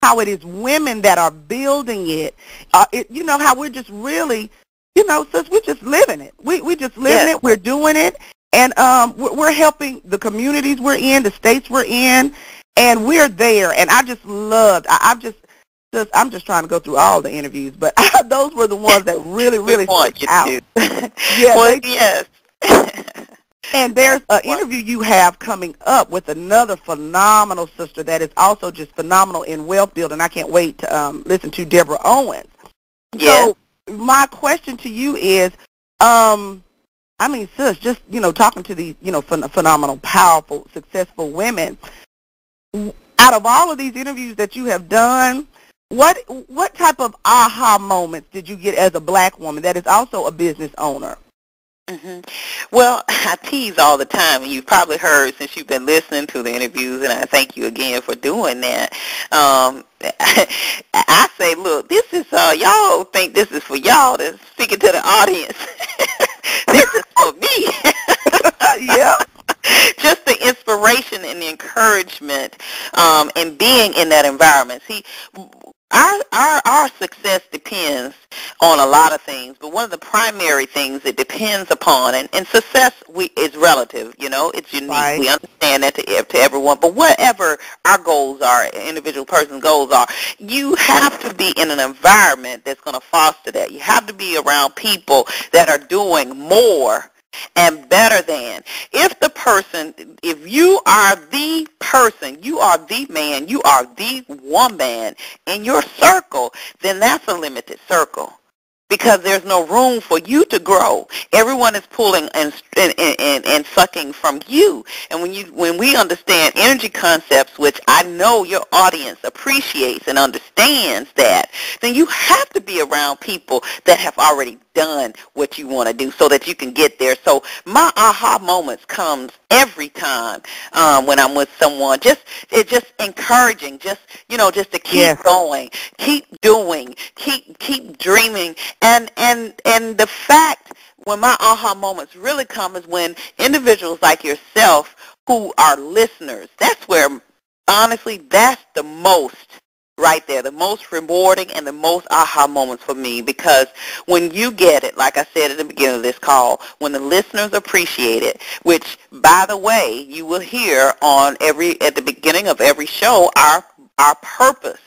how it is women that are building it. You know, how we're just really, you know, sis, we're just living it. We just living it. We're doing it. And we're helping the communities we're in, the states we're in, and we're there. And I just loved, I'm just trying to go through all the interviews, but those were the ones that really, really stood out. Yes. And there's an interview you have coming up with another phenomenal sister that is also just phenomenal in wealth building. I can't wait to listen to Deborah Owens. Yes. So my question to you is, I mean, sis, just, you know, talking to these, you know, phenomenal, powerful, successful women, out of all of these interviews that you have done, what type of aha moments did you get as a black woman that is also a business owner? Mm-hmm. Well, I tease all the time, and you've probably heard since you've been listening to the interviews, and I thank you again for doing that. I say, look, this is, y'all think this is for y'all to speaking to the audience. This is for me. Yeah. Just the inspiration and the encouragement and being in that environment. See, our success depends on a lot of things, but one of the primary things it depends upon, and success is relative, you know, it's unique. Right. We understand that to everyone, but whatever our goals are, individual person's goals are, you have to be in an environment that's going to foster that. You have to be around people that are doing more and better than. If you are the person, you are the man, you are the woman in your circle, then that's a limited circle, because there's no room for you to grow. Everyone is pulling and sucking from you. And when we understand energy concepts, which I know your audience appreciates and understands that, then you have to be around people that have already done what you want to do so that you can get there. So my aha moments comes every time when I'm with someone. It's just encouraging, just to keep going, keep doing, keep dreaming. And the fact when my aha moments really come is when individuals like yourself who are listeners, that's where, honestly, that's the most right there, the most rewarding and the most aha moments for me, because when you get it, like I said at the beginning of this call, when the listeners appreciate it, which, by the way, you will hear at the beginning of every show, our purpose.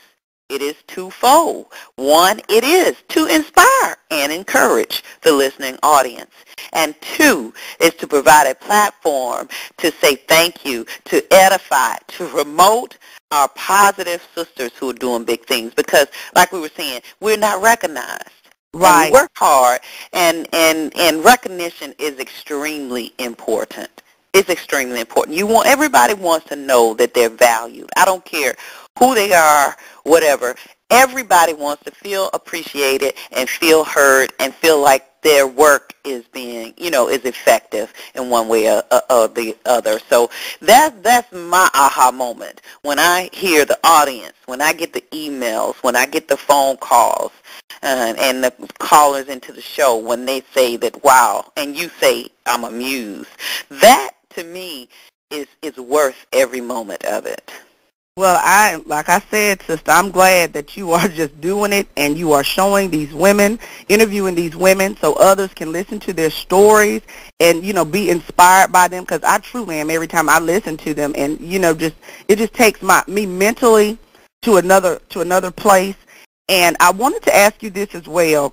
It is twofold. One, it is to inspire and encourage the listening audience. And two, is to provide a platform to say thank you, to edify, to promote our positive sisters who are doing big things. Because, like we were saying, we're not recognized. Right. And we work hard, and recognition is extremely important. It's extremely important. Everybody wants to know that they're valued. I don't care who they are, whatever. Everybody wants to feel appreciated and feel heard and feel like their work is being, is effective in one way or the other. So that's my aha moment. When I hear the audience, when I get the emails, when I get the phone calls, and the callers into the show, when they say that, wow, and you say, I'm amused, that to me is worth every moment of it. Well, like I said, sister, I'm glad that you are just doing it and you are showing these women, interviewing these women so others can listen to their stories and, be inspired by them, because I truly am every time I listen to them, and, it just takes me mentally to another place. And I wanted to ask you this as well,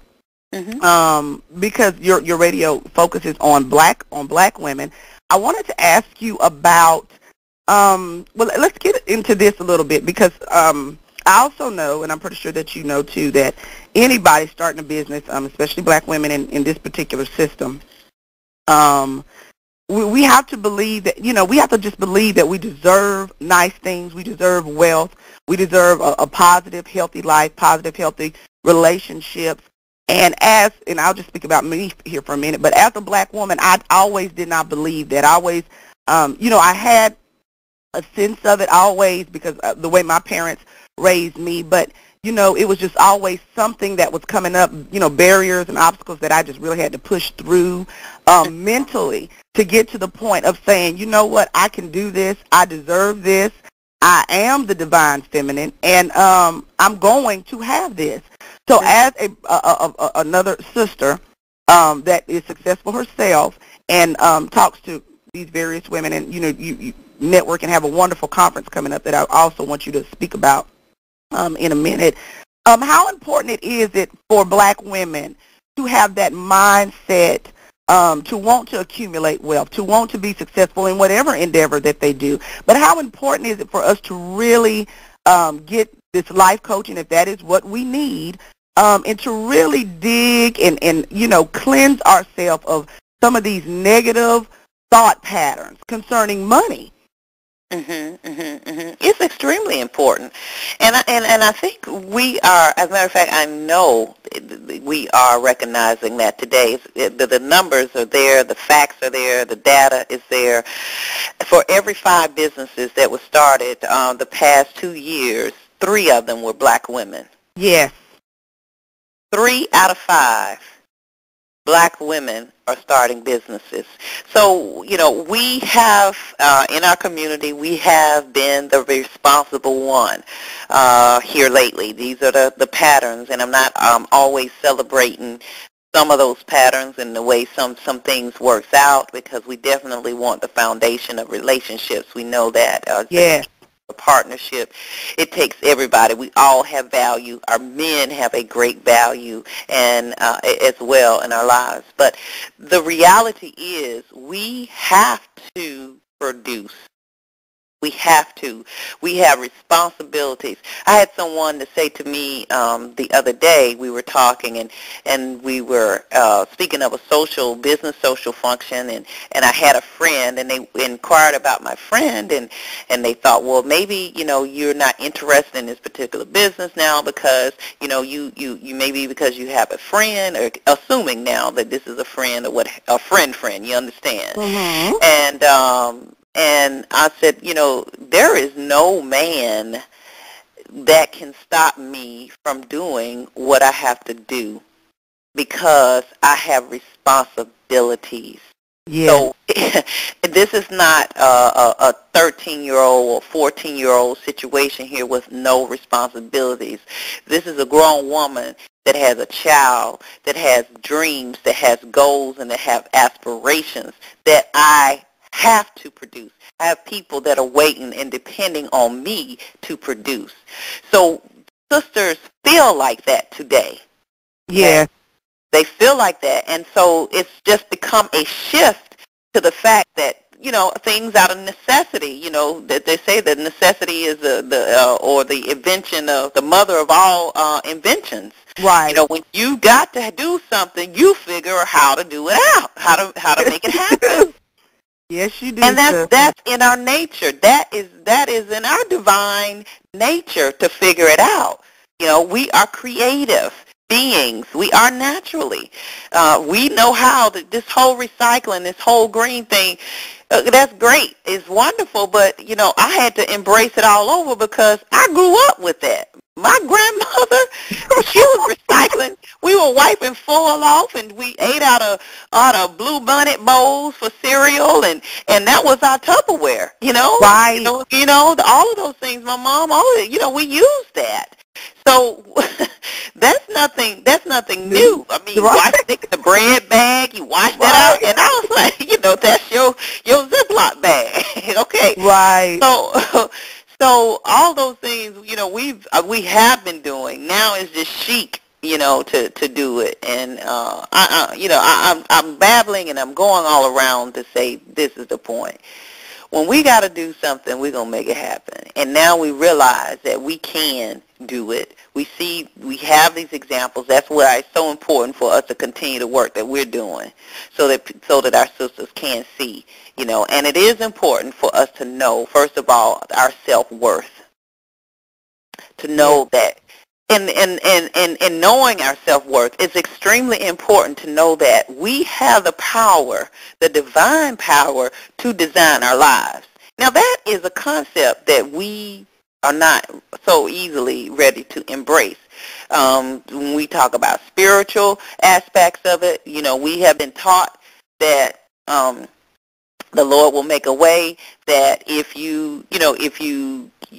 because your radio focuses on black women. I wanted to ask you about, well, let's get into this a little bit, because I also know, and I'm pretty sure that you know too, that anybody starting a business, especially black women in this particular system, we have to believe that, we have to just believe that we deserve nice things, we deserve wealth, we deserve a positive, healthy life, positive, healthy relationships. And I'll just speak about me here for a minute, but as a black woman, I always did not believe that. I always, I had a sense of it always because of the way my parents raised me, but, it was just always something that was coming up, barriers and obstacles that I just really had to push through mentally to get to the point of saying, you know what, I can do this, I deserve this, I am the divine feminine, and I'm going to have this. So as another sister that is successful herself and talks to these various women, and you network and have a wonderful conference coming up that I also want you to speak about in a minute. How important is it for black women to have that mindset to want to accumulate wealth, to want to be successful in whatever endeavor that they do? But how important is it for us to really get this life coaching, if that is what we need, and to really dig and cleanse ourselves of some of these negative thought patterns concerning money? It's extremely important, and I think we are. As a matter of fact, I know we are recognizing that today. The numbers are there, the facts are there, the data is there. For every 5 businesses that were started the past 2 years, 3 of them were black women. Yes, 3 out of 5 black women are starting businesses. So, we have, in our community, we have been the responsible one here lately. These are the patterns, and I'm not always celebrating some of those patterns and the way some things works out, because we definitely want the foundation of relationships. We know that. yes. A partnership, it takes everybody. We all have value. Our men have a great value and as well in our lives. But the reality is we have to produce. We have to. We have responsibilities. I had someone to say to me the other day, we were talking and we were speaking of a business social function, and I had a friend, and they inquired about my friend, and they thought, well, maybe, you're not interested in this particular business now because, you maybe because you have a friend, or assuming now that this is a friend, or a friend, you understand? Mm-hmm. And I said, there is no man that can stop me from doing what I have to do, because I have responsibilities. Yes. So this is not a 13-year-old or 14-year-old situation here with no responsibilities. This is a grown woman that has a child, that has dreams, that has goals, and that have aspirations that I have to produce. I have people that are waiting and depending on me to produce. So sisters feel like that today. Yes. Okay? They feel like that, and so it's just become a shift to the fact that, things out of necessity, that they say that necessity is the invention of the mother of all inventions. Right. When you got to do something, you figure how to do it out, how to make it happen. Yes, you do. And that's in our nature. That is in our divine nature to figure it out. We are creative beings. We are naturally. We know how this whole recycling, this whole green thing, that's great. It's wonderful, but, I had to embrace it all over because I grew up with that. My grandmother, she was recycling. We were wiping foil off, and we ate out of blue bonnet bowls for cereal, and that was our Tupperware. Right. All of those things. My mom, all of it. We used that. So that's nothing new. I mean, Right. the bread bag, you wash that out, and I was like, that's your Ziploc bag. Okay. Right. So all those things, we have been doing. Now it's just chic, to do it. And I'm babbling and I'm going all around to say this is the point. When we got to do something, we're going to make it happen. And now we realize that we can do it. We have these examples. That's why it's so important for us to continue the work that we're doing so that our sisters can see, And it is important for us to know, first of all, our self-worth, to know that. And knowing our self-worth, it's extremely important to know that we have the power, the divine power, to design our lives. Now, that is a concept that we are not so easily ready to embrace. When we talk about spiritual aspects of it, we have been taught that the Lord will make a way, that if you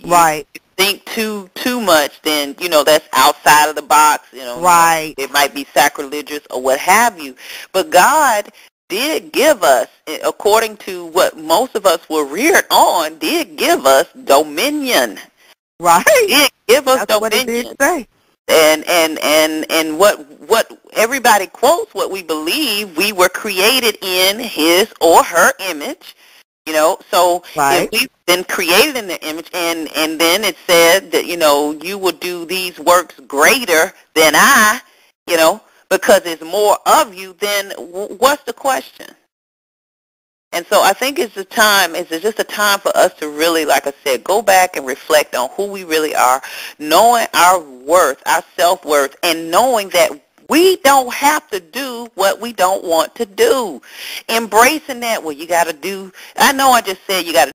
Right. think too much, then, that's outside of the box. Right. It might be sacrilegious or what have you. But God did give us, according to what most of us were reared on, did give us dominion. Right. Did give us That's dominion. what it did say. And what everybody quotes, what we believe, we were created in his or her image. So Right. if we've been created in the image, and then it said that, you will do these works greater than I, because there's more of you, then what's the question? And so I think it's just a time for us to really, like I said, go back and reflect on who we really are, knowing our worth, our self-worth, and knowing that we don't have to do what we don't want to do. Embracing that, well, you got to do, I know I just said you got to